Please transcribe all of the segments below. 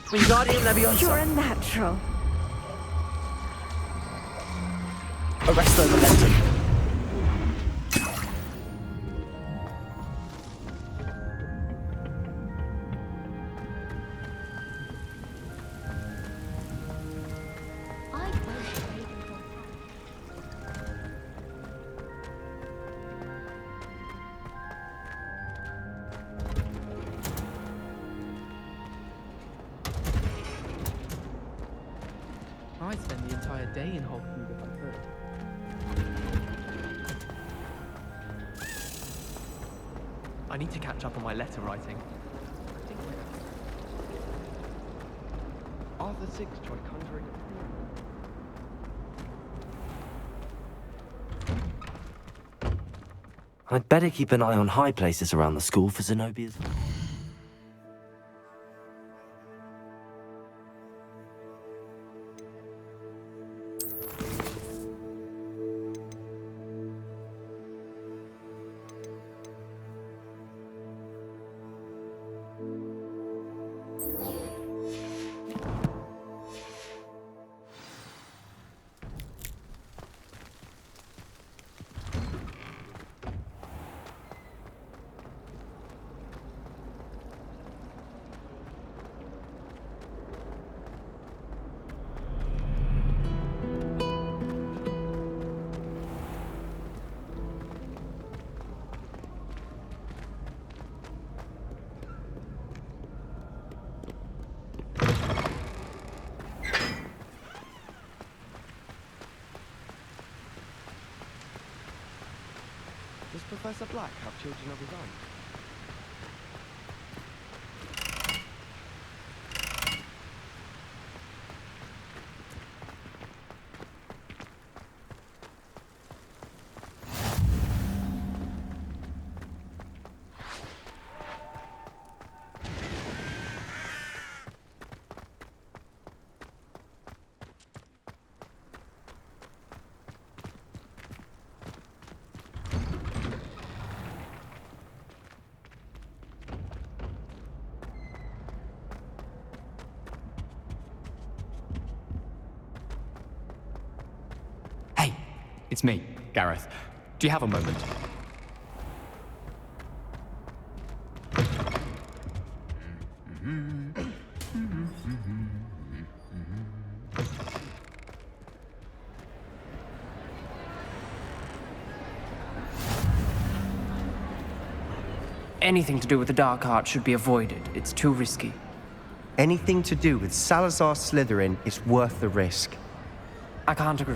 Wingardium Leviosa. You're a natural. Arresto Momentum. I worship Ravenclaw. I'd spend the entire day in Hogwarts if I could. I need to catch up on my letter writing. Arthur VI tried conjuring I'd better keep an eye on high places around the school for Zenobia's. Does Professor Black have children of his own? Hey, it's me, Gareth. Do you have a moment? Anything to do with the dark art should be avoided. It's too risky. Anything to do with Salazar Slytherin is worth the risk. I can't agree.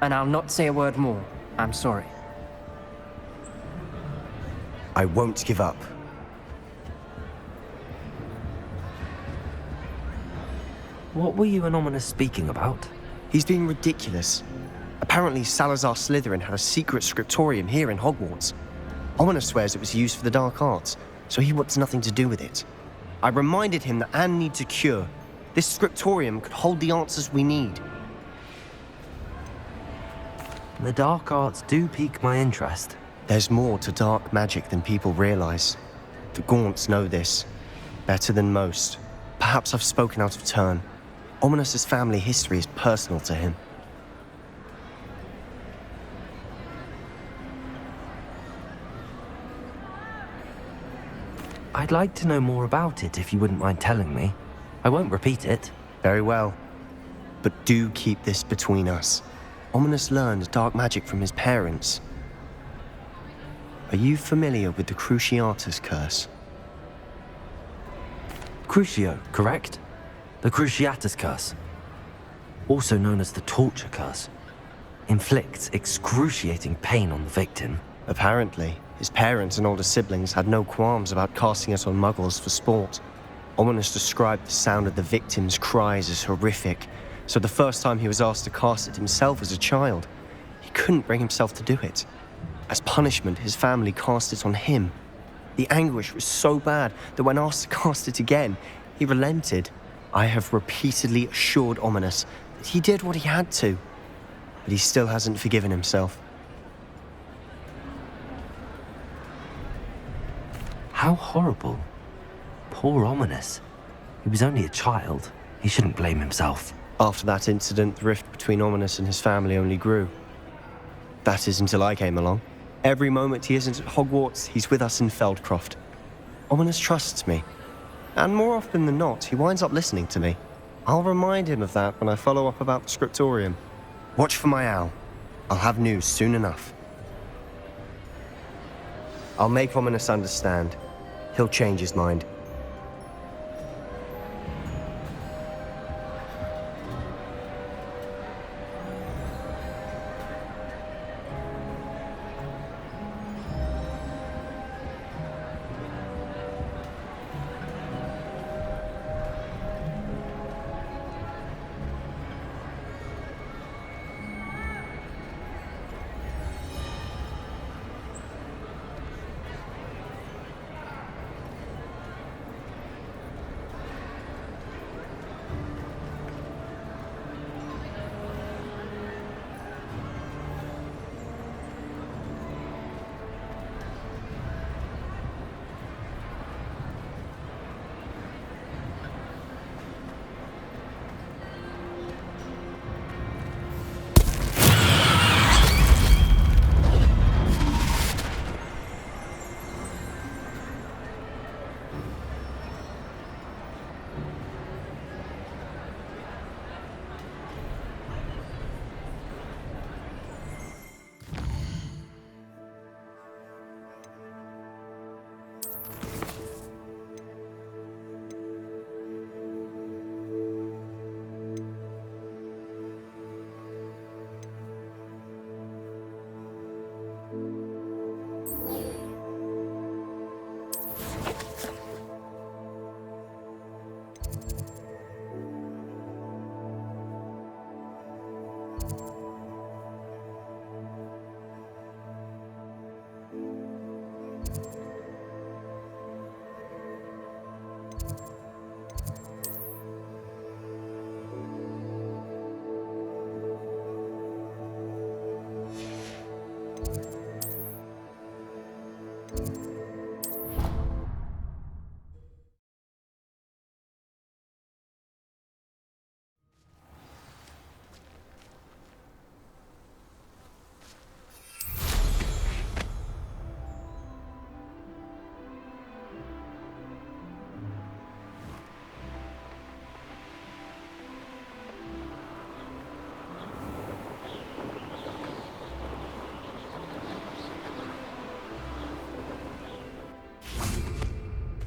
And I'll not say a word more. I'm sorry. I won't give up. What were you and Ominous speaking about? He's being ridiculous. Apparently, Salazar Slytherin had a secret scriptorium here in Hogwarts. Ominous swears it was used for the dark arts, so he wants nothing to do with it. I reminded him that Anne needs a cure. This scriptorium could hold the answers we need. The dark arts do pique my interest. There's more to dark magic than people realize. The Gaunts know this. Better than most. Perhaps I've spoken out of turn. Ominous's family history is personal to him. I'd like to know more about it if you wouldn't mind telling me. I won't repeat it. Very well. But do keep this between us. Ominous learned dark magic from his parents. Are you familiar with the Cruciatus Curse? Crucio, correct? The Cruciatus Curse. Also known as the Torture Curse. Inflicts excruciating pain on the victim. Apparently, his parents and older siblings had no qualms about casting it on muggles for sport. Ominous described the sound of the victim's cries as horrific, so the first time he was asked to cast it himself as a child, he couldn't bring himself to do it. As punishment, his family cast it on him. The anguish was so bad that when asked to cast it again, he relented. I have repeatedly assured Ominous that he did what he had to, but he still hasn't forgiven himself. How horrible. Poor Ominous. He was only a child. He shouldn't blame himself. After that incident, the rift between Ominous and his family only grew. That is until I came along. Every moment he isn't at Hogwarts, he's with us in Feldcroft. Ominous trusts me. And more often than not, he winds up listening to me. I'll remind him of that when I follow up about the scriptorium. Watch for my owl. I'll have news soon enough. I'll make Ominous understand. He'll change his mind.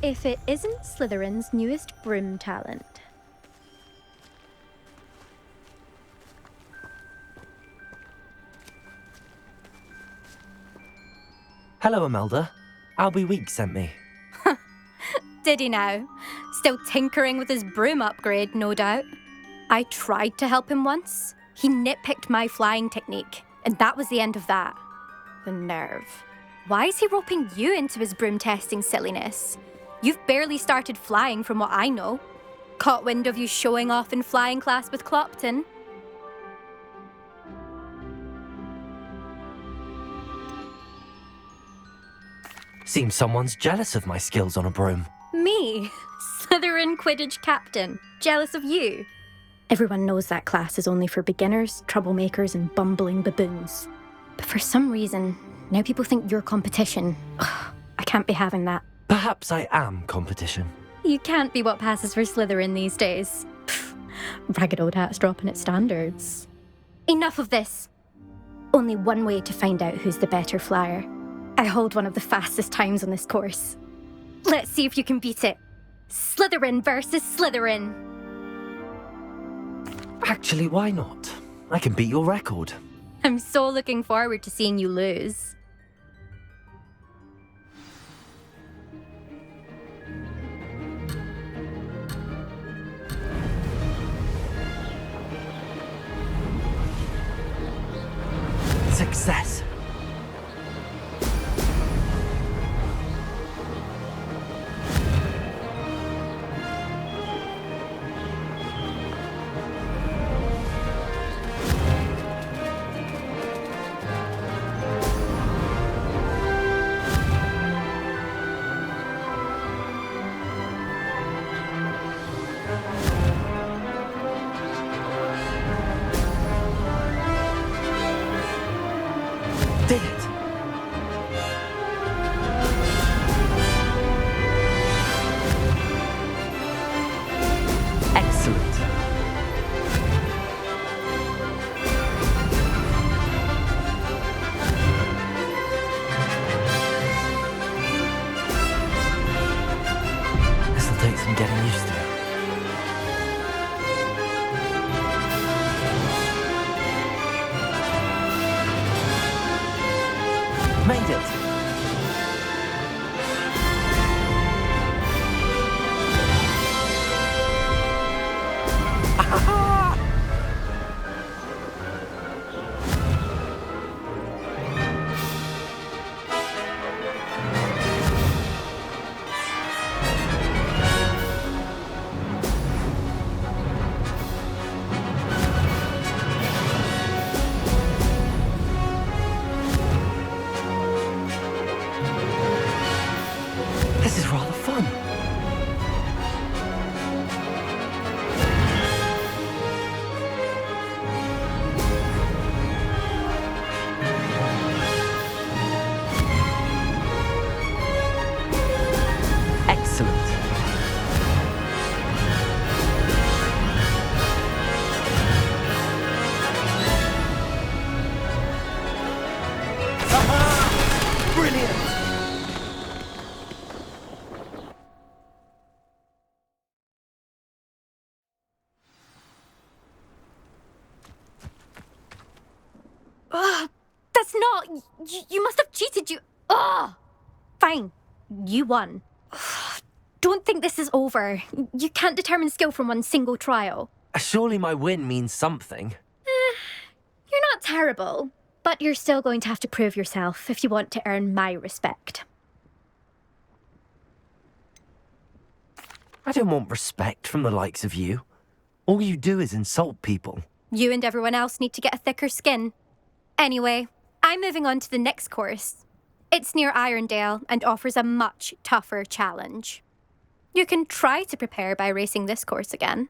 If it isn't Slytherin's newest broom talent. Hello, Imelda. Albie Weeks sent me. Did he now? Still tinkering with his broom upgrade, no doubt. I tried to help him once. He nitpicked my flying technique, and that was the end of that. The nerve. Why is he roping you into his broom testing silliness? You've barely started flying from what I know. Caught wind of you showing off in flying class with Clopton. Seems someone's jealous of my skills on a broom. Me? Slytherin Quidditch captain. Jealous of you? Everyone knows that class is only for beginners, troublemakers, and bumbling baboons. But for some reason, now people think you're competition. Ugh, I can't be having that. Perhaps I am competition. You can't be what passes for Slytherin these days. Pfft, ragged old hat's dropping its standards. Enough of this. Only one way to find out who's the better flyer. I hold one of the fastest times on this course. Let's see if you can beat it. Slytherin versus Slytherin. Actually, why not? I can beat your record. I'm so looking forward to seeing you lose. Success. some getting used to. Made it! This is rather fun. Excellent. Brilliant! That's not. You must have cheated. Ugh! Fine. You won. Don't think this is over. You can't determine skill from one single trial. Surely my win means something. You're not terrible, but you're still going to have to prove yourself if you want to earn my respect. I don't want respect from the likes of you. All you do is insult people. You and everyone else need to get a thicker skin. Anyway, I'm moving on to the next course. It's near Irondale and offers a much tougher challenge. You can try to prepare by racing this course again.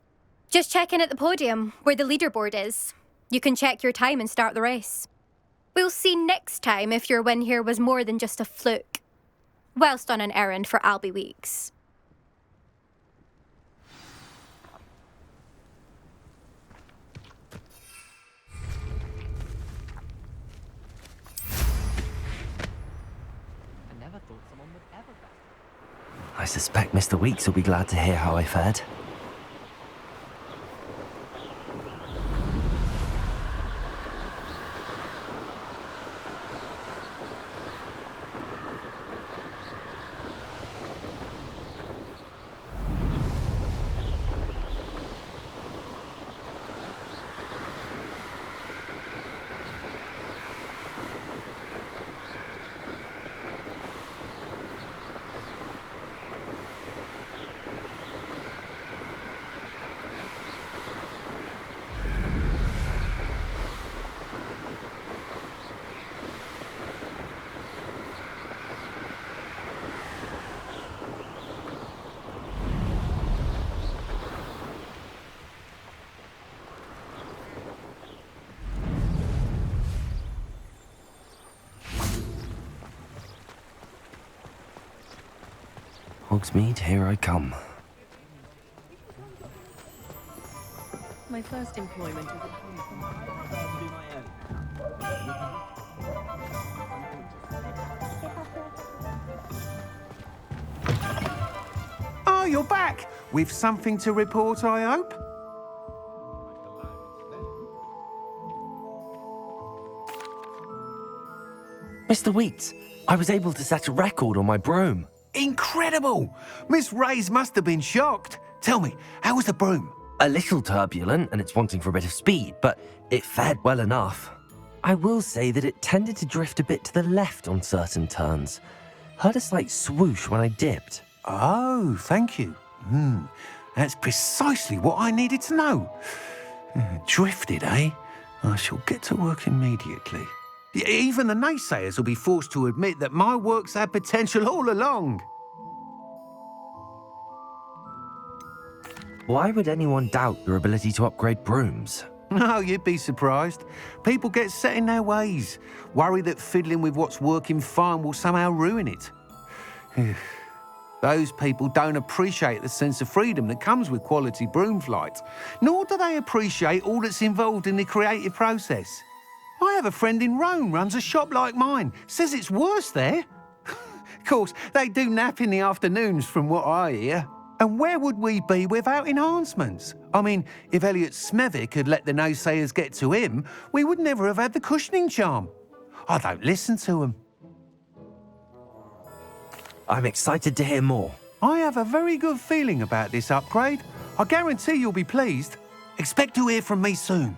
Just check in at the podium, where the leaderboard is. You can check your time and start the race. We'll see next time if your win here was more than just a fluke. Whilst on an errand for Albie Weeks. I never thought someone would ever bet. I suspect Mr. Weeks will be glad to hear how I fared. Hogsmeade, here I come. My first employment was at Oh, you're back! With something to report, I hope? Mr. Weeks, I was able to set a record on my broom. Incredible! Miss Reyes must have been shocked. Tell me, how was the broom? A little turbulent and it's wanting for a bit of speed, but it fared well enough. I will say that it tended to drift a bit to the left on certain turns. Heard a slight swoosh when I dipped. Oh, thank you. That's precisely what I needed to know. Drifted, eh? I shall get to work immediately. Even the naysayers will be forced to admit that my work's had potential all along. Why would anyone doubt your ability to upgrade brooms? No, you'd be surprised. People get set in their ways, worry that fiddling with what's working fine will somehow ruin it. Those people don't appreciate the sense of freedom that comes with quality broom flight, nor do they appreciate all that's involved in the creative process. I have a friend in Rome runs a shop like mine, says it's worse there. Of course, they do nap in the afternoons from what I hear. And where would we be without enhancements? I mean, if Elliot Smethwick had let the naysayers get to him, we would never have had the cushioning charm. I don't listen to them. I'm excited to hear more. I have a very good feeling about this upgrade. I guarantee you'll be pleased. Expect to hear from me soon.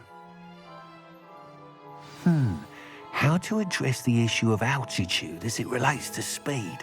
How to address the issue of altitude as it relates to speed?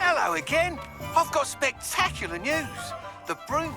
Hello again. I've got spectacular news. The broom...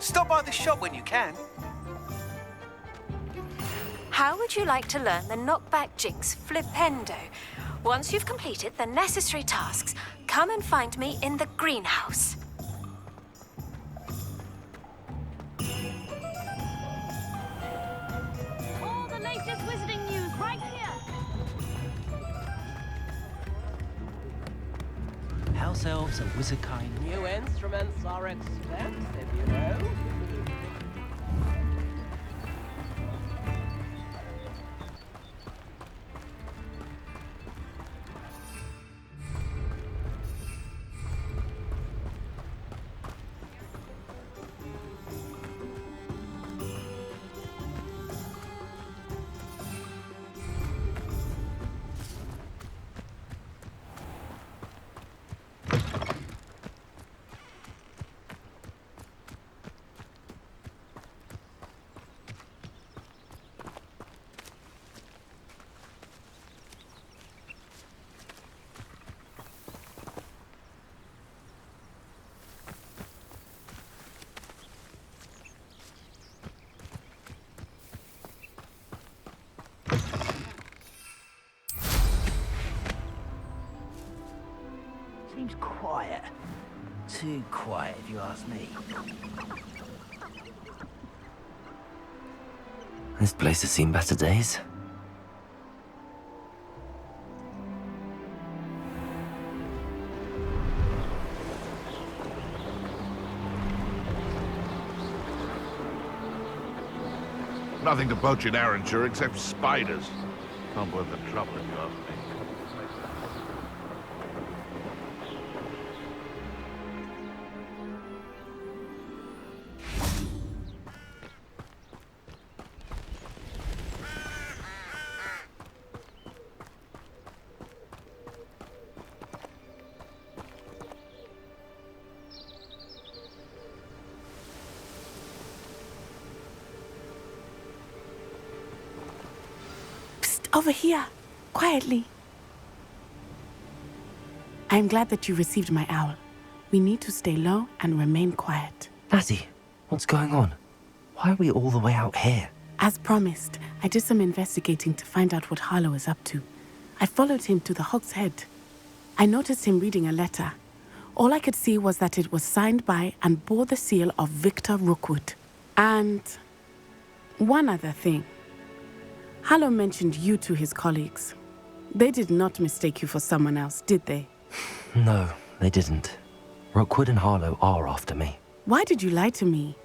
Stop by the shop when you can. How would you like to learn the knockback jinx flipendo? Once you've completed the necessary tasks, come and find me in the greenhouse. All the latest wizarding news right here. House elves and wizard kind. New instruments are expensive, you know. Seems quiet. Too quiet, if you ask me. This place has seen better days. Nothing to poach in Arranshire except spiders. Not worth the trouble, if you ask me. Over here, quietly. I am glad that you received my owl. We need to stay low and remain quiet. Natty, what's going on? Why are we all the way out here? As promised, I did some investigating to find out what Harlow is up to. I followed him to the Hog's Head. I noticed him reading a letter. All I could see was that it was signed by and bore the seal of Victor Rookwood. And one other thing. Harlow mentioned you to his colleagues. They did not mistake you for someone else, did they? No, they didn't. Rookwood and Harlow are after me. Why did you lie to me?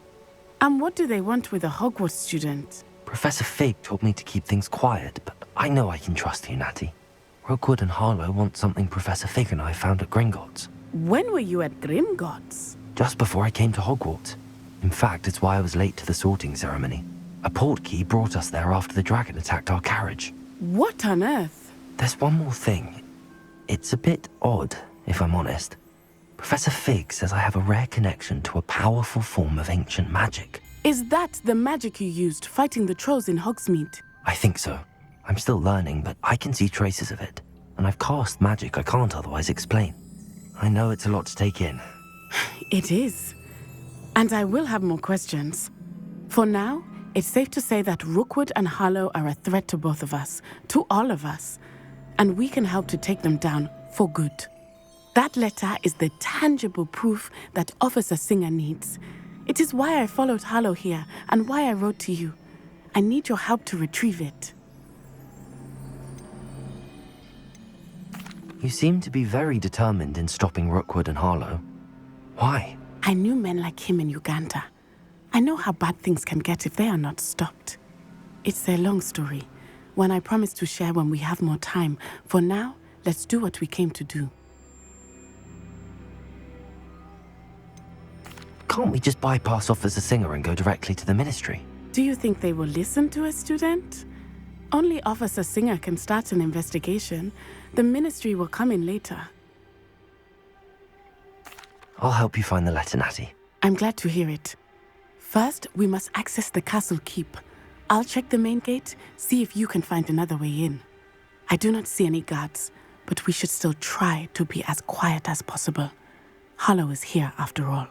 And what do they want with a Hogwarts student? Professor Fig told me to keep things quiet, but I know I can trust you, Natty. Rookwood and Harlow want something Professor Fig and I found at Gringotts. When were you at Gringotts? Just before I came to Hogwarts. In fact, it's why I was late to the sorting ceremony. A portkey brought us there after the dragon attacked our carriage. What on earth? There's one more thing. It's a bit odd, if I'm honest. Professor Fig says I have a rare connection to a powerful form of ancient magic. Is that the magic you used fighting the trolls in Hogsmeade? I think so. I'm still learning, but I can see traces of it. And I've cast magic I can't otherwise explain. I know it's a lot to take in. It is. And I will have more questions. For now, it's safe to say that Rookwood and Harlow are a threat to both of us, to all of us. And we can help to take them down for good. That letter is the tangible proof that Officer Singer needs. It is why I followed Harlow here and why I wrote to you. I need your help to retrieve it. You seem to be very determined in stopping Rookwood and Harlow. Why? I knew men like him in Uganda. I know how bad things can get if they are not stopped. It's a long story, one I promise to share when we have more time. For now, let's do what we came to do. Can't we just bypass Officer Singer and go directly to the Ministry? Do you think they will listen to a student? Only Officer Singer can start an investigation. The Ministry will come in later. I'll help you find the letter, Natty. I'm glad to hear it. First, we must access the castle keep. I'll check the main gate, see if you can find another way in. I do not see any guards, but we should still try to be as quiet as possible. Harlow is here after all.